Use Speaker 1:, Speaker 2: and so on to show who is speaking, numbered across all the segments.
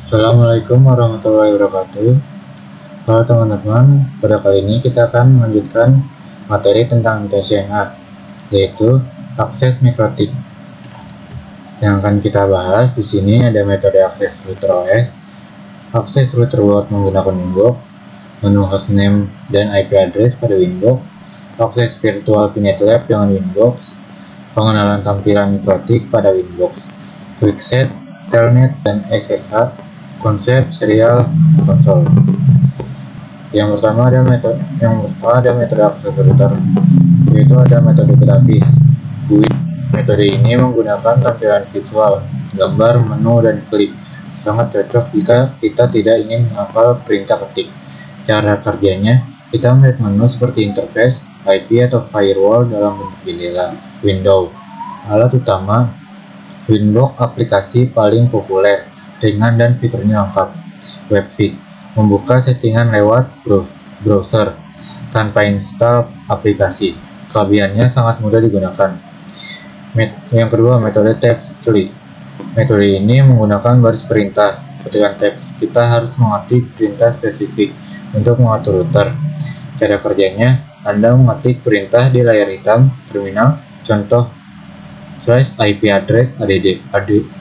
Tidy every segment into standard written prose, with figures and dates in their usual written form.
Speaker 1: Assalamualaikum warahmatullahi wabarakatuh. Halo teman-teman, pada kali ini kita akan melanjutkan materi tentang IntelliSense, yaitu akses mikrotik. Yang akan kita bahas di sini ada metode akses router OS, akses router world menggunakan Winbox, menu hostname dan IP address pada Winbox, akses virtual VNet Lab dengan Winbox, pengenalan tampilan mikrotik pada Winbox, quickset, telnet dan SSH, konsep serial konsol. Yang pertama ada metode akses router, yaitu ada metode grafis GUI. Metode ini menggunakan tampilan visual, gambar, menu, dan klik. Sangat cocok jika kita tidak ingin menghafal perintah ketik. Cara kerjanya, kita melihat menu seperti interface, IP atau firewall dalam bentuk jendela, window. Alat utama, Winbox aplikasi paling populer, ringan dan fiturnya lengkap. WebKit, membuka settingan lewat browser tanpa install aplikasi. Kelebihannya sangat mudah digunakan. Yang kedua, metode text tree. Metode ini menggunakan baris perintah. Ketika teks, kita harus mengetik perintah spesifik untuk mengatur router. Cara kerjanya, Anda mengetik perintah di layar hitam terminal, contoh /IP address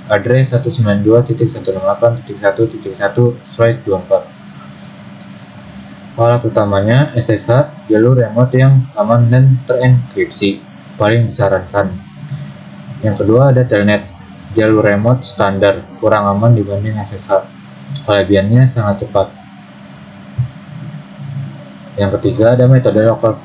Speaker 1: address 192.168.1.1/24. Alat utamanya SSH, jalur remote yang aman dan terenkripsi, paling disarankan. Yang kedua ada telnet, jalur remote standar, kurang aman dibanding SSH. Kelebihannya sangat cepat. Yang ketiga ada metode lokal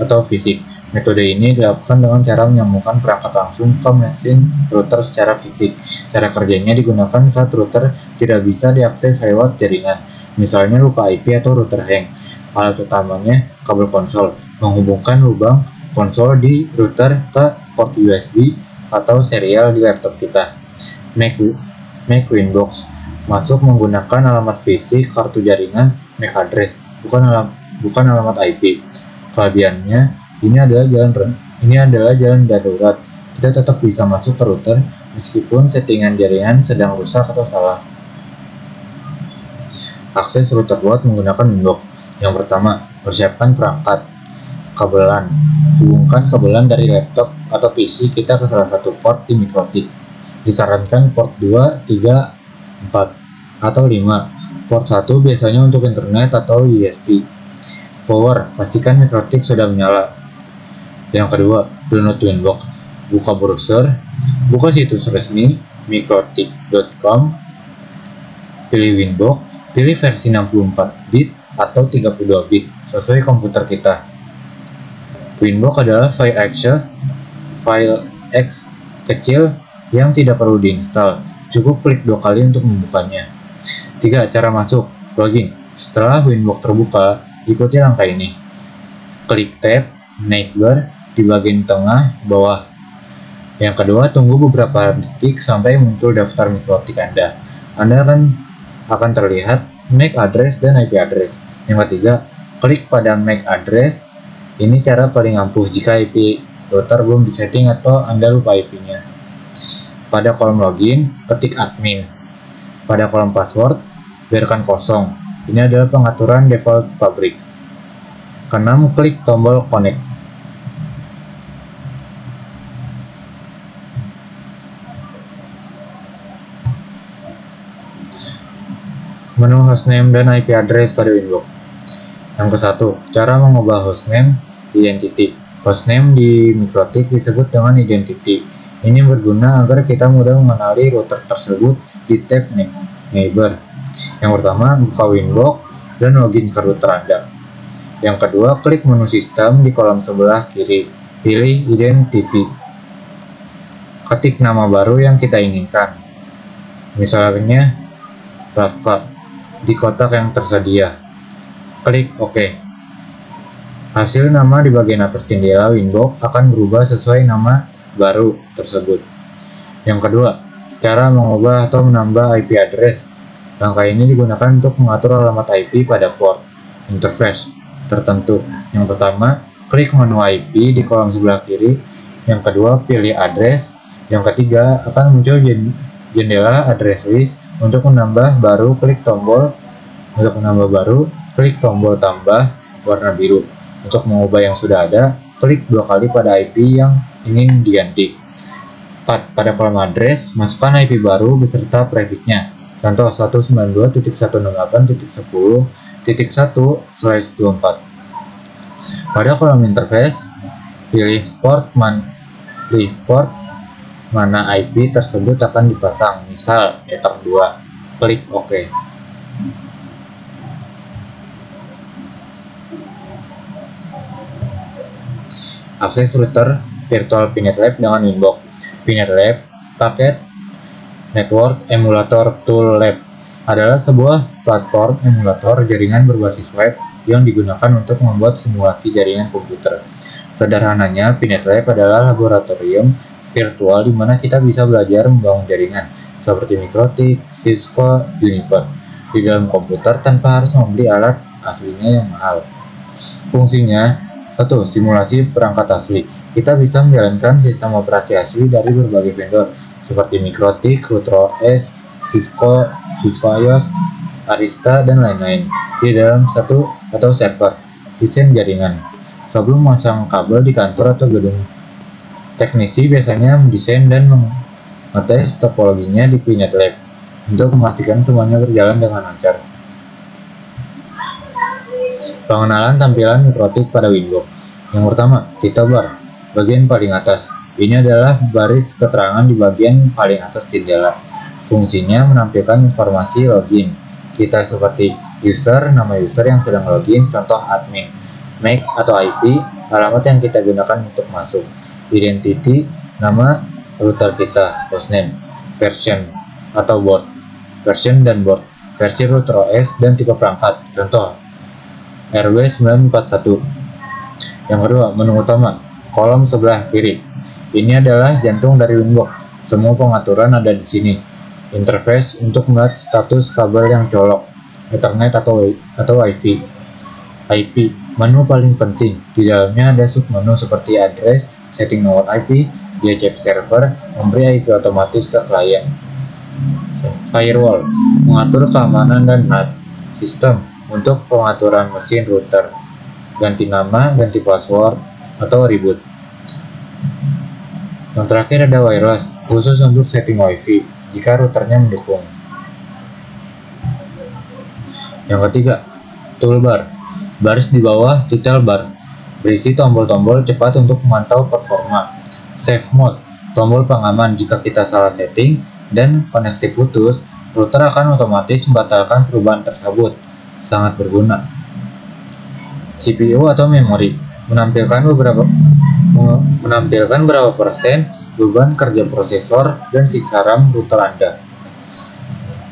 Speaker 1: atau fisik. Metode ini dilakukan dengan cara menyambungkan perangkat langsung ke mesin router secara fisik. Cara kerjanya digunakan saat router tidak bisa diakses lewat jaringan, misalnya lupa IP atau router hang. Alat utamanya kabel konsol, menghubungkan lubang konsol di router ke port USB atau serial di laptop kita. MAC Winbox, masuk menggunakan alamat fisik kartu jaringan MAC address, bukan alamat IP. Kelebihannya, ini adalah jalan darurat. Kita tetap bisa masuk ke router meskipun settingan jaringan sedang rusak atau salah. Akses router world menggunakan Winbox. Yang pertama, persiapkan perangkat. Kabelan. Hubungkan kabelan dari laptop atau PC kita ke salah satu port di mikrotik. Disarankan port 2, 3, 4, atau 5. Port 1 biasanya untuk internet atau USB. Power, pastikan mikrotik sudah menyala. Yang kedua, download Winbox. Buka browser, buka situs resmi mikrotik.com, pilih Winbox, pilih versi 64 bit atau 32 bit sesuai komputer kita. Winbox adalah file X kecil yang tidak perlu diinstal, cukup klik 2 kali untuk membukanya. 3. Cara masuk, login. Setelah Winbox terbuka, ikuti langkah ini. Klik tab, naik bar di bagian tengah bawah. Yang kedua, tunggu beberapa detik sampai muncul daftar mikrotik Anda. Anda akan terlihat MAC address dan IP address. Yang ketiga, klik pada MAC address. Ini cara paling ampuh jika IP router belum disetting atau Anda lupa IP-nya. Pada kolom login, ketik admin. Pada kolom password, biarkan kosong. Ini adalah pengaturan default pabrik. Keenam, klik tombol connect. Menu hostname dan IP address pada Winbox. Yang ke-1, cara mengubah hostname identity. Hostname di mikrotik disebut dengan identity. Ini berguna agar kita mudah mengenali router tersebut di tab neighbor. Yang pertama, buka Winbox dan login ke router Anda. Yang kedua, klik menu sistem di kolom sebelah kiri. Pilih identity. Ketik nama baru yang kita inginkan. Misalnya, Rafka di kotak yang tersedia. Klik OK. Hasil nama di bagian atas jendela Winbox akan berubah sesuai nama baru tersebut. Yang kedua, cara mengubah atau menambah IP address. Langkah ini digunakan untuk mengatur alamat IP pada port interface tertentu. Yang pertama, klik menu IP di kolom sebelah kiri. Yang kedua, pilih address. Yang ketiga, akan muncul jendela address list Untuk menambah baru, klik tombol tambah warna biru. Untuk mengubah yang sudah ada, klik 2 kali pada IP yang ingin diganti. 4. Pada kolom address, masukkan IP baru beserta prefixnya. Contoh 192.168.10.1/24. Pada kolom interface, pilih port mana IP tersebut akan dipasang, misal Ether 2. Klik OK. Akses router virtual Pinet Lab dengan Winbox. Pinet Lab, paket Network Emulator Tool Lab, adalah sebuah platform emulator jaringan berbasis web yang digunakan untuk membuat simulasi jaringan komputer. Sederhananya, Pinet Lab adalah laboratorium virtual di mana kita bisa belajar membangun jaringan seperti Mikrotik, Cisco, Juniper di dalam komputer tanpa harus membeli alat aslinya yang mahal. Fungsinya: 1. Simulasi perangkat asli. Kita bisa menjalankan sistem operasi asli dari berbagai vendor seperti Mikrotik, RootOS, Cisco iOS, Arista, dan lain-lain di dalam satu atau server. Desain jaringan. Sebelum memasang kabel di kantor atau gedung, teknisi biasanya mendesain dan mengetes topologinya di Pinet Lab untuk memastikan semuanya berjalan dengan lancar. Pengenalan tampilan Mikrotik pada Windows. Yang pertama, title bar, bagian paling atas. Ini adalah baris keterangan di bagian paling atas jendela. Fungsinya menampilkan informasi login kita seperti user, nama user yang sedang login, contoh admin, MAC atau IP, alamat yang kita gunakan untuk masuk, identity, nama router kita, hostname, version atau board, version dan board, versi router OS, dan tipe perangkat, contoh RW941. Yang kedua, menu utama, kolom sebelah kiri. Ini adalah jantung dari Winbox. Semua pengaturan ada di sini. Interface untuk melihat status kabel yang colok, Ethernet atau IP. Menu paling penting. Di dalamnya ada submenu seperti address, setting nomor IP, DHCP server, memberi IP otomatis ke klien. Firewall, mengatur keamanan dan NAT. Sistem, untuk pengaturan mesin router, ganti nama, ganti password, atau reboot. Yang terakhir ada wireless, khusus untuk setting WiFi jika routernya mendukung. Yang ketiga, toolbar, baris di bawah title bar, berisi tombol-tombol cepat untuk memantau performa. Save mode, tombol pengaman jika kita salah setting dan koneksi putus, router akan otomatis membatalkan perubahan tersebut. Sangat berguna. CPU atau memori, menampilkan berapa persen beban kerja prosesor dan sisa RAM router Anda.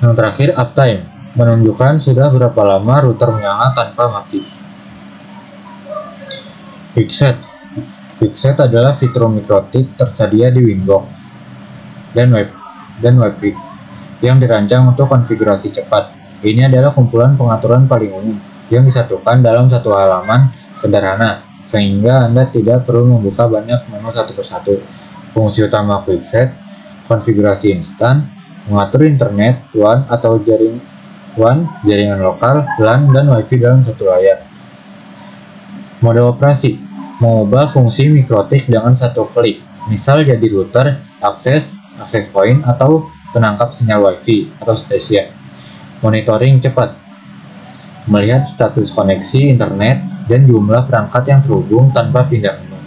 Speaker 1: Yang terakhir, uptime, menunjukkan sudah berapa lama router menyala tanpa mati. Fixed adalah fitur Mikrotik tersedia di Winbox dan WebKit yang dirancang untuk konfigurasi cepat. Ini adalah kumpulan pengaturan paling umum yang disatukan dalam satu halaman sederhana, sehingga Anda tidak perlu membuka banyak menu satu persatu. Fungsi utama Quickset, konfigurasi instan, mengatur internet WAN atau jaringan lokal, LAN, dan WiFi dalam satu layar. Mode operasi, mengubah fungsi Mikrotik dengan satu klik, misal jadi router, access point, atau penangkap sinyal WiFi atau stasiun. Monitoring cepat, melihat status koneksi internet dan jumlah perangkat yang terhubung tanpa pindah menu.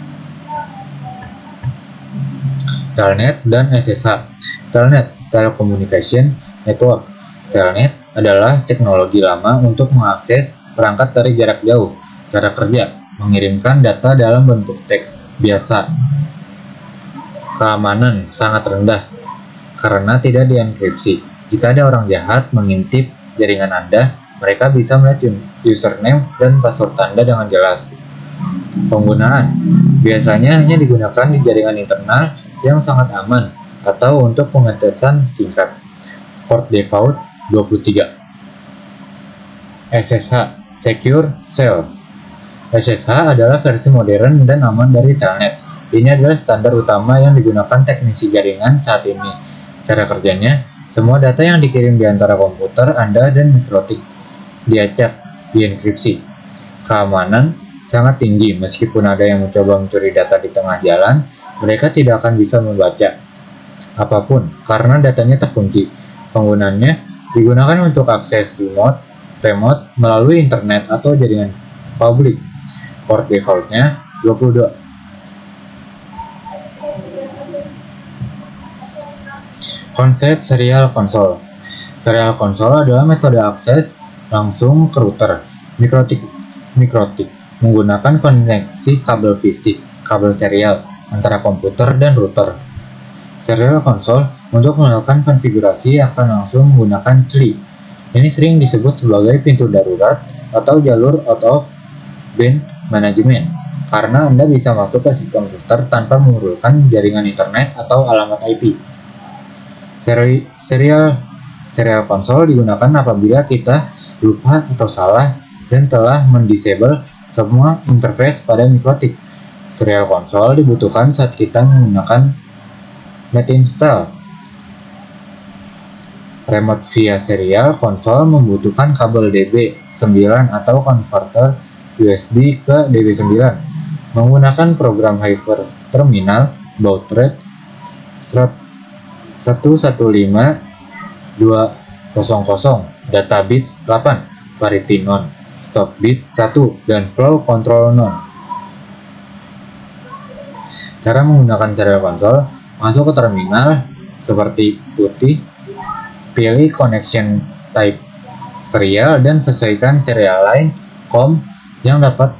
Speaker 1: Telnet dan SSH. Telnet, Telecommunication Network. Telnet adalah teknologi lama untuk mengakses perangkat dari jarak jauh. Cara kerja, mengirimkan data dalam bentuk teks biasa. Keamanan sangat rendah karena tidak dienkripsi. Jika ada orang jahat mengintip jaringan Anda, mereka bisa melihat username dan password Anda dengan jelas. Penggunaan biasanya hanya digunakan di jaringan internal yang sangat aman atau untuk pengetesan singkat. Port default 23. SSH, Secure Shell. SSH adalah versi modern dan aman dari Telnet. Ini adalah standar utama yang digunakan teknisi jaringan saat ini. Cara kerjanya, Semua data yang dikirim di antara komputer Anda dan mikrotik diacak, dienkripsi. Keamanan sangat tinggi, meskipun ada yang mencoba mencuri data di tengah jalan, mereka tidak akan bisa membaca apapun karena datanya terkunci. Penggunaannya digunakan untuk akses remote melalui internet atau jaringan publik. Port defaultnya 22. Konsep serial konsol. Serial konsol adalah metode akses langsung ke router mikrotik menggunakan koneksi kabel fisik, kabel serial antara komputer dan router. Serial konsol untuk melakukan konfigurasi akan langsung menggunakan CLI. Ini sering disebut sebagai pintu darurat atau jalur out of band management, karena Anda bisa masuk ke sistem router tanpa memerlukan jaringan internet atau alamat IP. Serial konsol digunakan apabila kita lupa atau salah dan telah mendisable semua interface pada mikrotik. Serial konsol dibutuhkan saat kita menggunakan NetInstall. Remote via serial konsol membutuhkan kabel DB9 atau konverter USB ke DB9 menggunakan program hyperterminal baud rate 115200, data bit 8, parity non, stop bit 1, dan flow control non. Cara menggunakan serial konsol: masuk ke terminal seperti putih, pilih connection type serial dan sesuaikan serial line COM yang dapat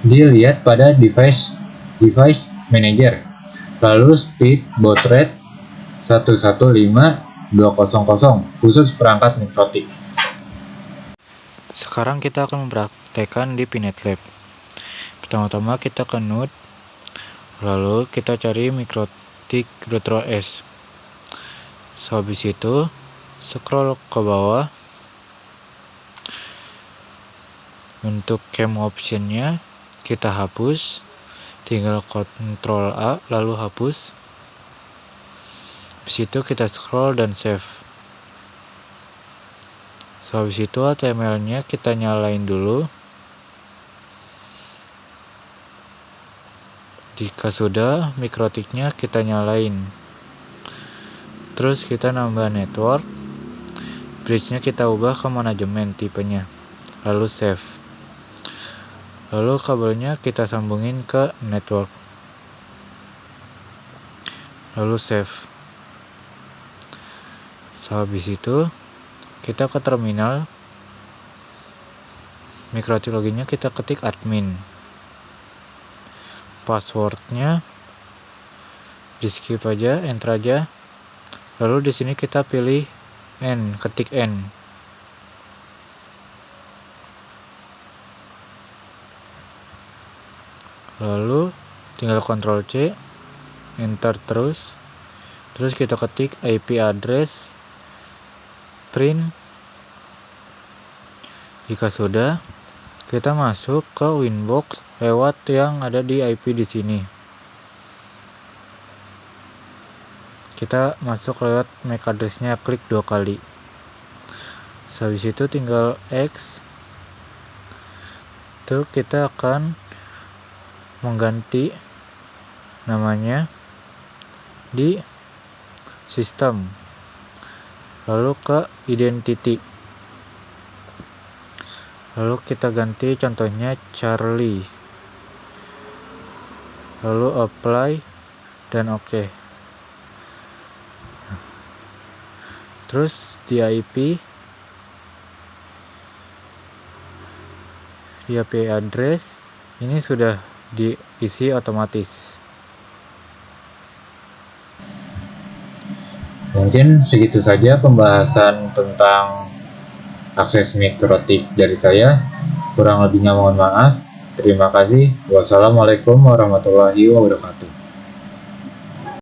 Speaker 1: dilihat pada device manager. Lalu speed baud rate 115200 khusus perangkat mikrotik.
Speaker 2: Sekarang kita akan mempraktekkan di PinetLab. Pertama-tama kita ke node, lalu kita cari mikrotik Retro S. Habis itu scroll ke bawah. Untuk cam optionnya kita hapus, tinggal Ctrl A lalu hapus. Habis itu kita scroll dan save. Habis itu HTML-nya kita nyalain dulu. Jika sudah, mikrotiknya kita nyalain. Terus kita nambah network. Bridge-nya kita ubah ke manajemen tipenya. Lalu save. Lalu kabelnya kita sambungin ke network. Lalu save. Habis itu kita ke terminal. Mikrotik loginnya kita ketik admin. Passwordnya di skip aja, enter aja. Lalu di sini kita pilih N, ketik N. Lalu tinggal Ctrl C, enter terus kita ketik IP address, print. Jika sudah, kita masuk ke Winbox lewat yang ada di IP di sini. Kita masuk lewat MAC address-nya, klik 2 kali. Habis itu tinggal X. Itu kita akan mengganti namanya di sistem. Lalu ke identity. Lalu kita ganti contohnya Charlie. Lalu apply dan OK. Terus di IP address ini sudah diisi otomatis.
Speaker 1: Mungkin segitu saja pembahasan tentang akses mikrotik dari saya. Kurang lebihnya mohon maaf. Terima kasih. Wassalamualaikum warahmatullahi wabarakatuh.